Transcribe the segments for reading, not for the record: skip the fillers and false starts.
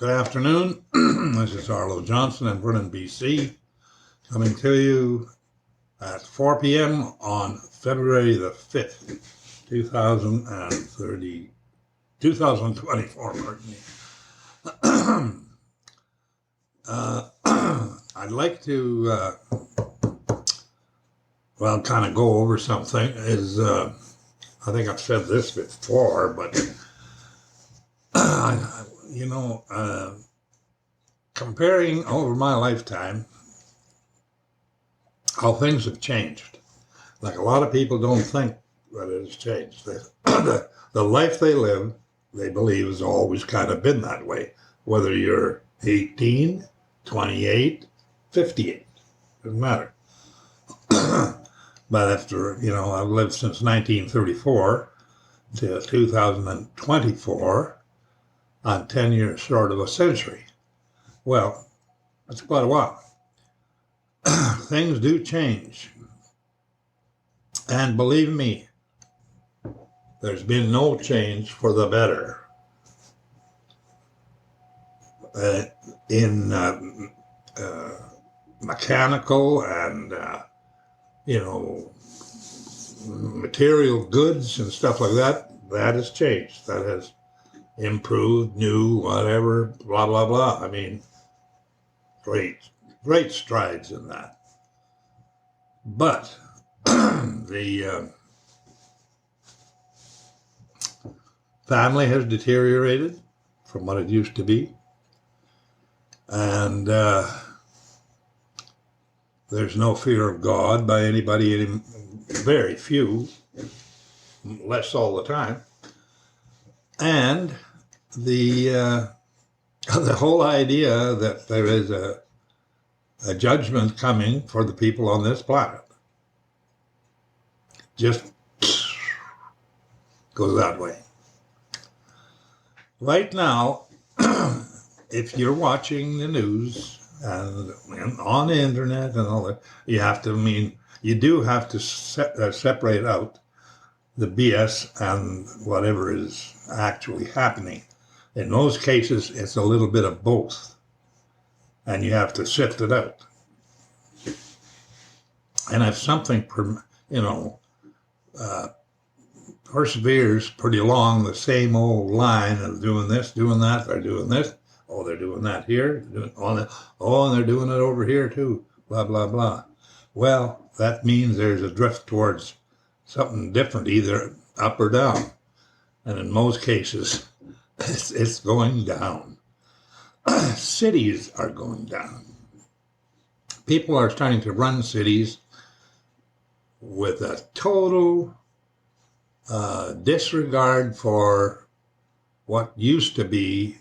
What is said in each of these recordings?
Good afternoon. This is Arlo Johnson in Vernon, BC, coming to you at 4 p.m. on February the 5th, 2024. Pardon me. I'd like to, kind of go over something. I think I've said this before, but comparing over my lifetime, how things have changed. Like a lot of people don't think that it has changed. The life they live, they believe, has always kind of been that way. Whether you're 18, 28, 58, doesn't matter. But after, I've lived since 1934 to 2024, on 10 years short of a century. Well, that's quite a while. Things do change. And believe me, there's been no change for the better in mechanical and, material goods and stuff like that. That has changed. That has improved, new, whatever, blah, blah, blah. I mean, great strides in that. But the family has deteriorated from what it used to be. And there's no fear of God by anybody, very few, less all the time. And the whole idea that there is a judgment coming for the people on this planet just goes that way. Right now, if you're watching the news and on the internet and all that, you do have to separate out the BS and whatever is actually happening. In those cases, it's a little bit of both, and you have to sift it out. And if something, perseveres pretty along the same old line of doing this, doing that, they're doing this, they're doing that here, and they're doing it over here too, blah, blah, blah. Well, that means there's a drift towards something different, either up or down. And in most cases, it's going down. Cities are going down. People are starting to run cities with a total disregard for what used to be,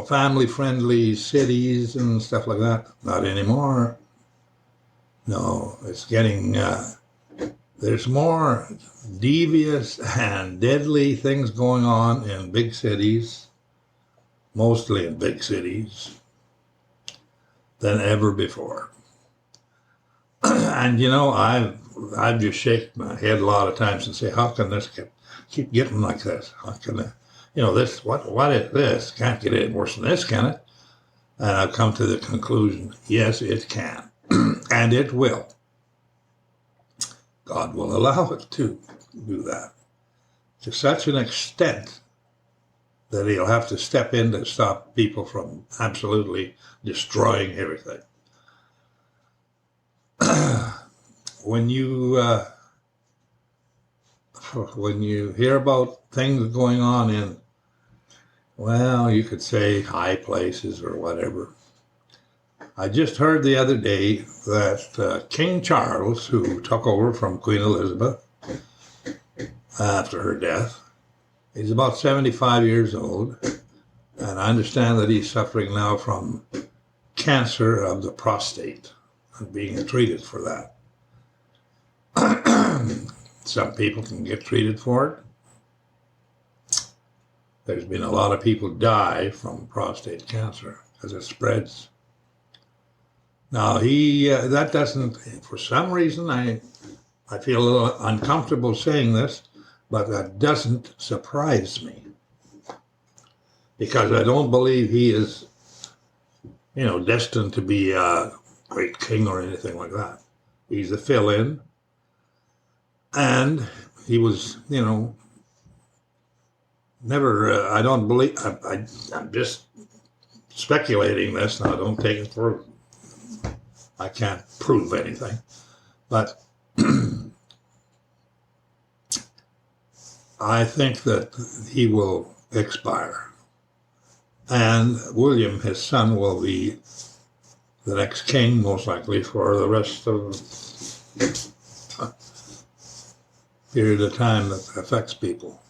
family-friendly cities and stuff like that. Not anymore. No, it's getting, there's more devious and deadly things going on in big cities, mostly in big cities, than ever before. And, I've just shaken my head a lot of times and say, how can this keep getting like this? How can this, what is this? Can't get any worse than this, can it? And I've come to the conclusion, yes, it can. And it will. God will allow it to do that to such an extent that he'll have to step in to stop people from absolutely destroying everything. When you hear about things going on in, you could say high places or whatever. I just heard the other day that King Charles, who took over from Queen Elizabeth after her death, he's about 75 years old, and I understand that he's suffering now from cancer of the prostate and being treated for that. Some people can get treated for it. There's been a lot of people die from prostate cancer as it spreads. Now, that doesn't, for some reason, I feel a little uncomfortable saying this, but that doesn't surprise me. because I don't believe he is, destined to be a great king or anything like that. He's a fill-in, and he was, never. I don't believe. I'm just speculating this. Now, don't take it for. I can't prove anything, but I think that he will expire, and William, his son, will be the next king, most likely, for the rest of the period of time that affects people.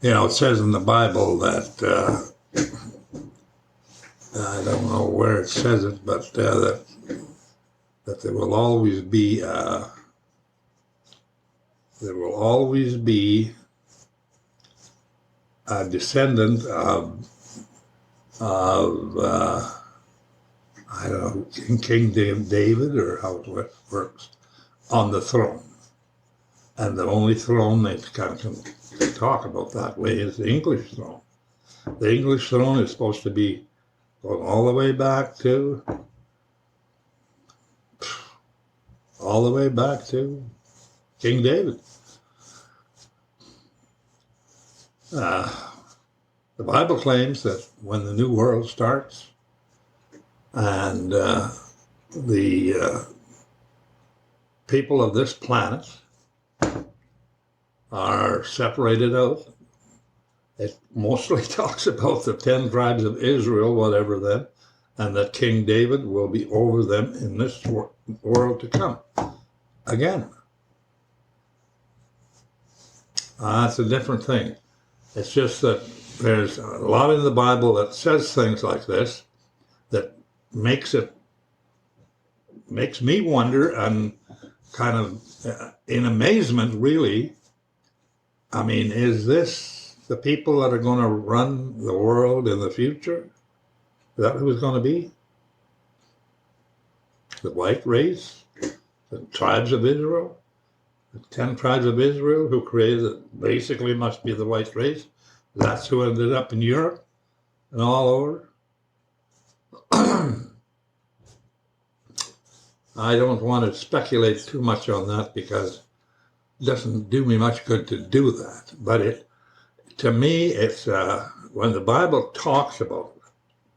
It says in the Bible that, I don't know where it says it, but that there will always be a descendant of I don't know, King David, or how it works, on the throne. And the only throne they kind of can talk about that way is the English throne. The English throne is supposed to be going all the way back to King David. The Bible claims that when the new world starts and the people of this planet are separated out, it mostly talks about the 10 tribes of Israel, whatever then, and that King David will be over them in this world to come. Again, that's a different thing. It's just that there's a lot in the Bible that says things like this that makes me wonder, and kind of in amazement, really. I mean, is this the people that are going to run the world in the future? Is that who it's going to be? The white race? The tribes of Israel? The 10 tribes of Israel who created it basically must be the white race. That's who ended up in Europe and all over. I don't want to speculate too much on that because it doesn't do me much good to do that. But to me, it's when the Bible talks about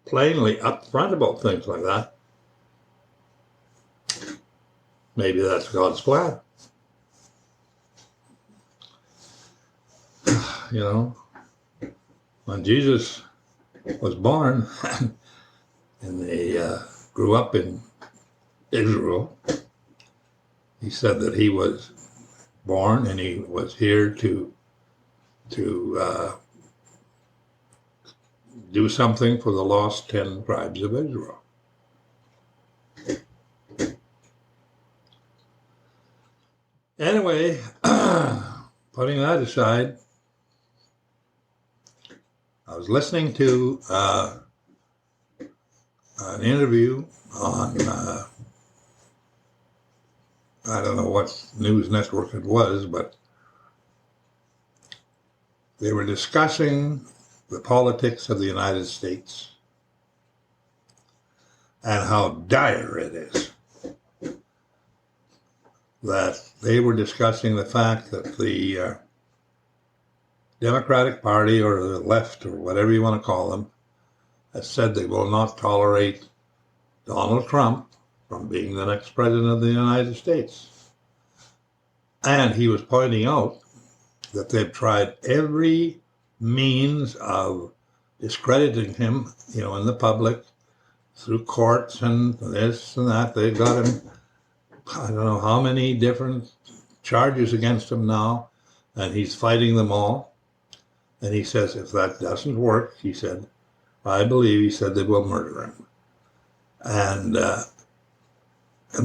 plainly up front about things like that, maybe that's God's plan. When Jesus was born and they grew up in Israel, he said that he was born and he was here to do something for the lost 10 tribes of Israel. Anyway, putting that aside, I was listening to an interview on, I don't know what news network it was, but they were discussing the politics of the United States and how dire it is. That they were discussing the fact that the Democratic Party, or the left, or whatever you want to call them, has said they will not tolerate Donald Trump from being the next president of the United States. And he was pointing out that they've tried every means of discrediting him, in the public, through courts and this and that. They've got him, I don't know how many different charges against him now, and he's fighting them all. And he says, if that doesn't work, he said, I believe, he said, they will murder him. And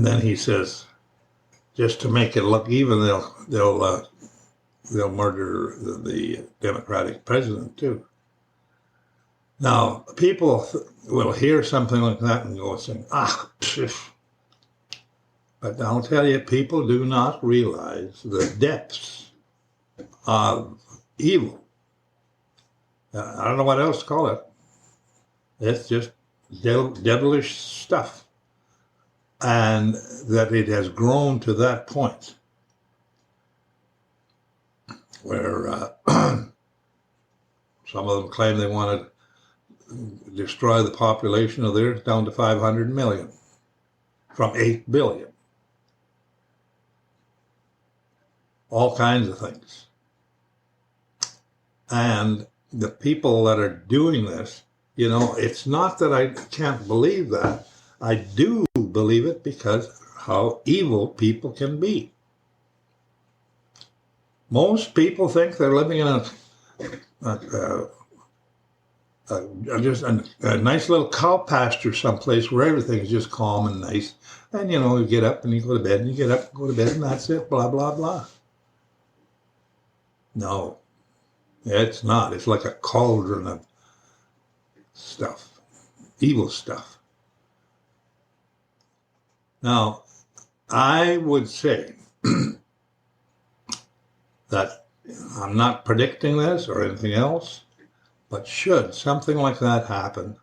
then he says, just to make it look even, they'll murder the Democratic president too. Now, people will hear something like that and go saying, psh. But I'll tell you, people do not realize the depths of evil I don't know what else to call it. It's just devilish stuff. And that it has grown to that point where some of them claim they want to destroy the population of the earth down to 500 million from 8 billion. All kinds of things. And the people that are doing this, you know, it's not that I can't believe that. I do believe it because how evil people can be. Most people think they're living in just a nice little cow pasture someplace where everything is just calm and nice. And, you know, you get up and you go to bed, and you get up and go to bed, and that's it, blah, blah, blah. No, it's not. It's like a cauldron of stuff, evil stuff. Now, I would say that I'm not predicting this or anything else, but should something like that happen,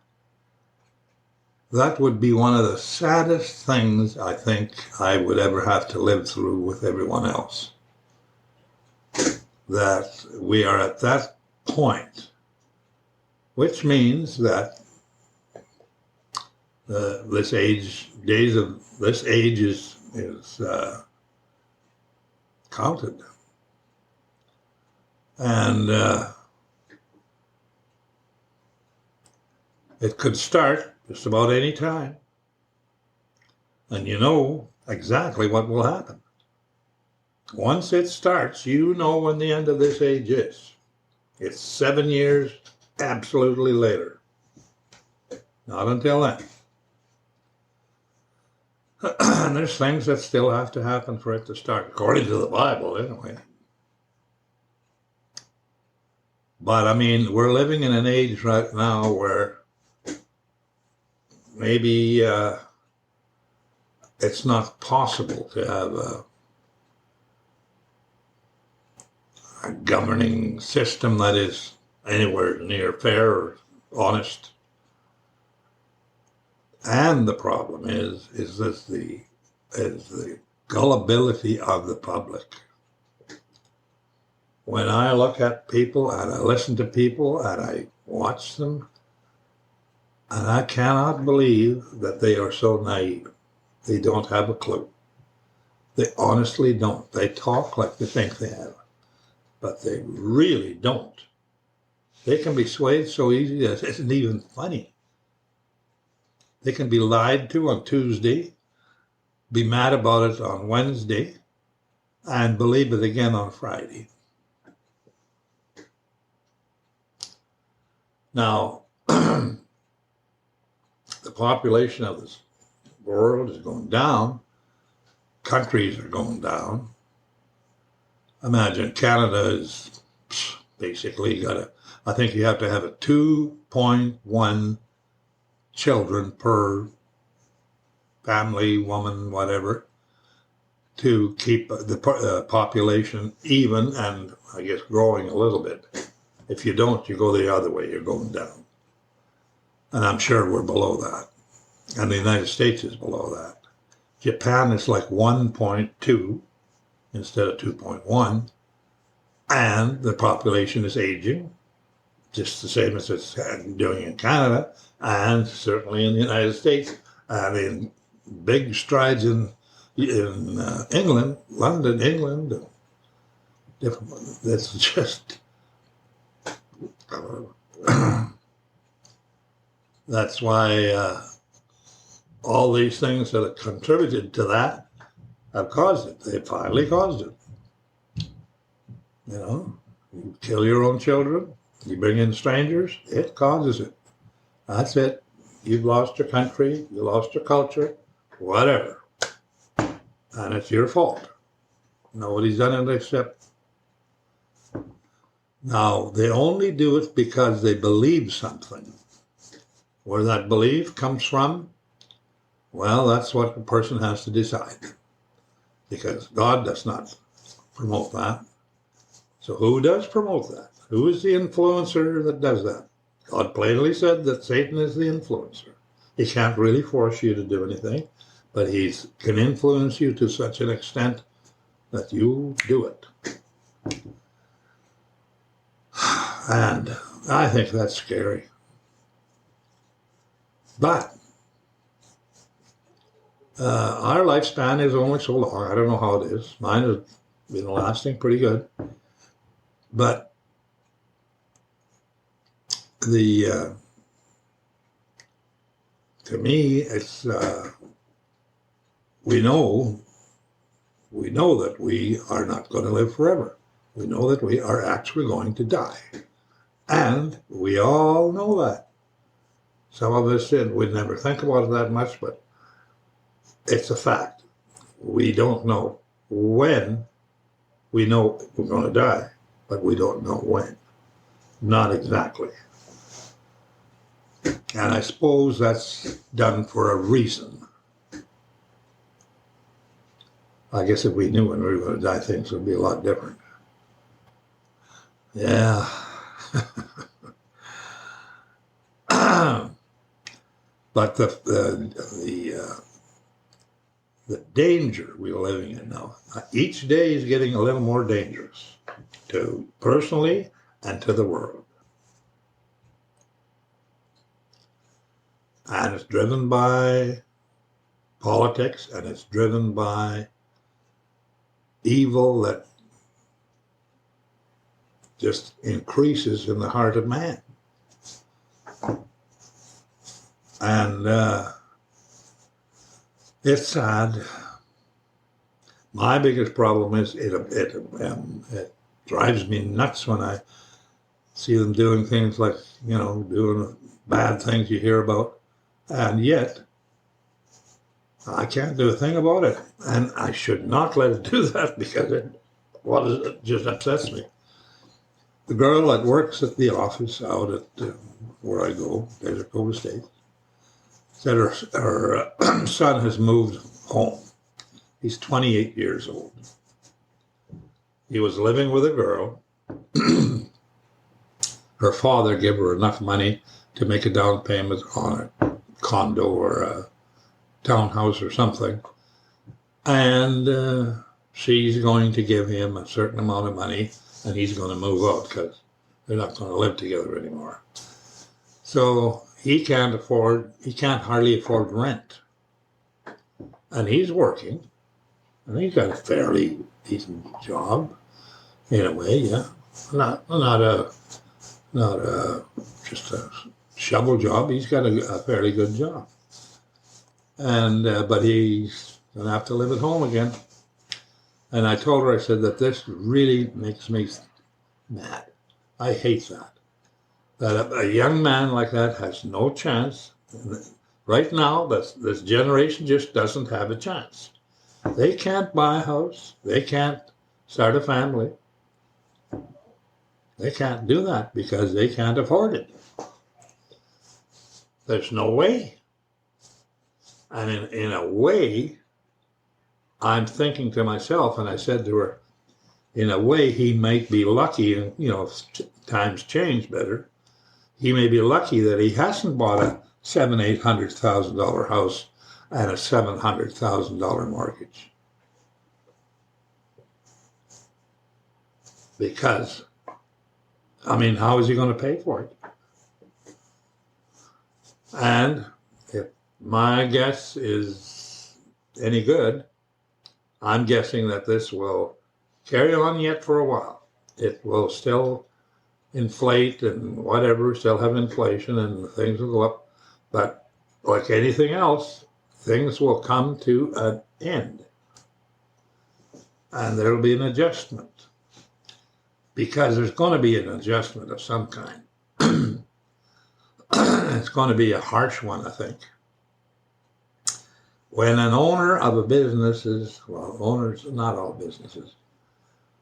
that would be one of the saddest things I think I would ever have to live through with everyone else. That we are at that point, which means that this age is counted, and it could start just about any time, and you know exactly what will happen. Once it starts, you know when the end of this age is. It's 7 years absolutely later. Not until then. And there's things that still have to happen for it to start, according to the Bible, anyway. But, I mean, we're living in an age right now where maybe it's not possible to have a governing system that is anywhere near fair or honest. And the problem is the gullibility of the public. When I look at people and I listen to people and I watch them, and I cannot believe that they are so naive. They don't have a clue. They honestly don't. They talk like they think they have, but they really don't. They can be swayed so easy that it isn't even funny. They can be lied to on Tuesday, be mad about it on Wednesday, and believe it again on Friday. Now, the population of this world is going down. Countries are going down. Imagine Canada is basically I think you have to have a 2.1 children per family, woman, whatever, to keep the population even and I guess growing a little bit. If you don't, you go the other way, you're going down. And I'm sure we're below that. And the United States is below that. Japan is like 1.2 instead of 2.1. And the population is aging, just the same as it's doing in Canada, and certainly in the United States. I mean, big strides in England, London, England. Different. That's just... that's why all these things that have contributed to that have caused it. They finally caused it. You know, you kill your own children, you bring in strangers, it causes it. That's it. You've lost your country, you lost your culture, whatever. And it's your fault. Nobody's done it except... Now, they only do it because they believe something. Where that belief comes from, well, that's what the person has to decide. Because God does not promote that. So who does promote that? Who is the influencer that does that? God plainly said that Satan is the influencer. He can't really force you to do anything, but he can influence you to such an extent that you do it. And I think that's scary. But our lifespan is only so long. I don't know how it is. Mine has been lasting pretty good. But to me, it's we know that we are not going to live forever. We know that we are actually going to die. And we all know that. Some of us would never think about it that much, but it's a fact. We don't know when. We know we're going to die, but we don't know when. Not exactly. And I suppose that's done for a reason. I guess if we knew when we were going to die, things would be a lot different. Yeah. But the danger we're living in now, each day is getting a little more dangerous, to personally and to the world. And it's driven by politics, and it's driven by evil that just increases in the heart of man. And it's sad. My biggest problem is it drives me nuts when I see them doing things like, doing bad things you hear about, and yet I can't do a thing about it. And I should not let it do that, because it just upsets me. The girl that works at the office out at where I go, Desert Cove Estate, said her son has moved home. He's 28 years old. He was living with a girl. Her father gave her enough money to make a down payment on a condo or a townhouse or something. And she's going to give him a certain amount of money, and he's going to move out because they're not going to live together anymore. So he can't hardly afford rent. And he's working, and he's got a fairly decent job, in a way, yeah. Not just a shovel job. He's got a fairly good job. And but he's going to have to live at home again. And I told her, I said, that this really makes me mad. I hate that. That a young man like that has no chance. Right now, this generation just doesn't have a chance. They can't buy a house. They can't start a family. They can't do that because they can't afford it. There's no way. And in a way, I'm thinking to myself, and I said to her, in a way, he might be lucky, and if times change better, he may be lucky that he hasn't bought a $700,000-800,000 house and a $700,000 mortgage. Because, how is he going to pay for it? And if my guess is any good, I'm guessing that this will carry on yet for a while. It will still inflate and whatever, still have inflation, and things will go up. But like anything else, things will come to an end. And there will be an adjustment. Because there's going to be an adjustment of some kind. It's going to be a harsh one, I think. When an owner of a business owners, not all businesses,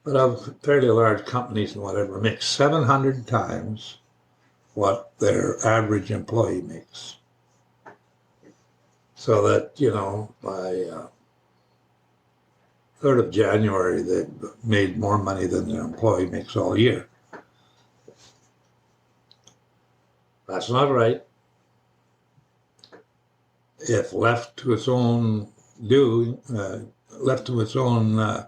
but of fairly large companies and whatever, makes 700 times what their average employee makes. So that, 3rd of January, they made more money than the employee makes all year. That's not right. If left to its own left to its own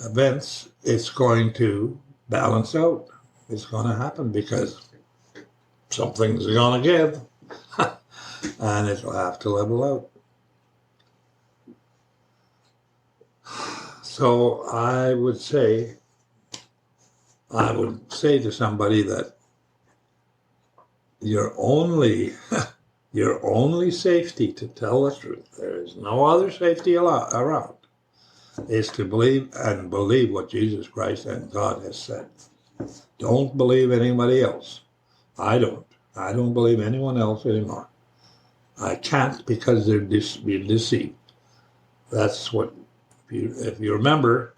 events, it's going to balance out. It's going to happen because something's going to give, and it'll have to level out. So I would say to somebody that your only safety, to tell the truth, there is no other safety around, is to believe what Jesus Christ and God has said. Don't believe anybody else. I don't believe anyone else anymore. I can't, because they're being deceived. That's what, if you remember,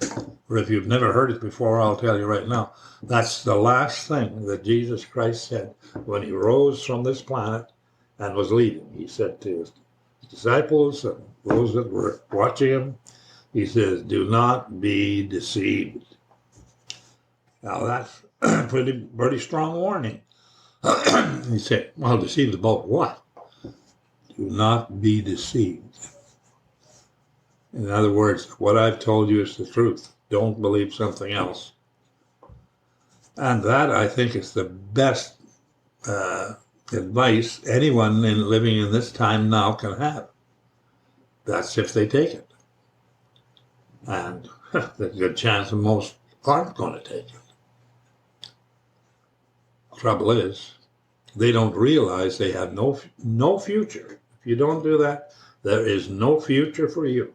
or if you've never heard it before, I'll tell you right now, that's the last thing that Jesus Christ said when he rose from this planet and was leaving. He said to his disciples and those that were watching him, he says, do not be deceived. Now that's pretty strong warning. He said, well, deceived about what? Do not be deceived. In other words, what I've told you is the truth. Don't believe something else. And that, I think, is the best advice anyone living in this time now can have. That's if they take it. And there's a good chance that most aren't going to take it. Trouble is, they don't realize they have no future. If you don't do that, there is no future for you.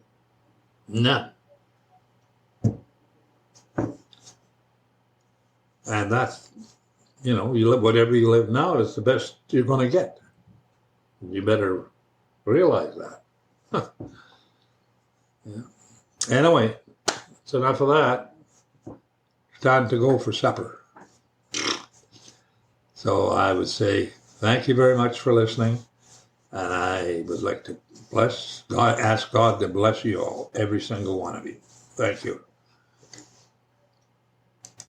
None. And that's, you live whatever you live now is the best you're going to get. You better realize that. Yeah. Anyway, it's enough of that. It's time to go for supper. So I would say thank you very much for listening. And I would like to ask God to bless you all, every single one of you. Thank you.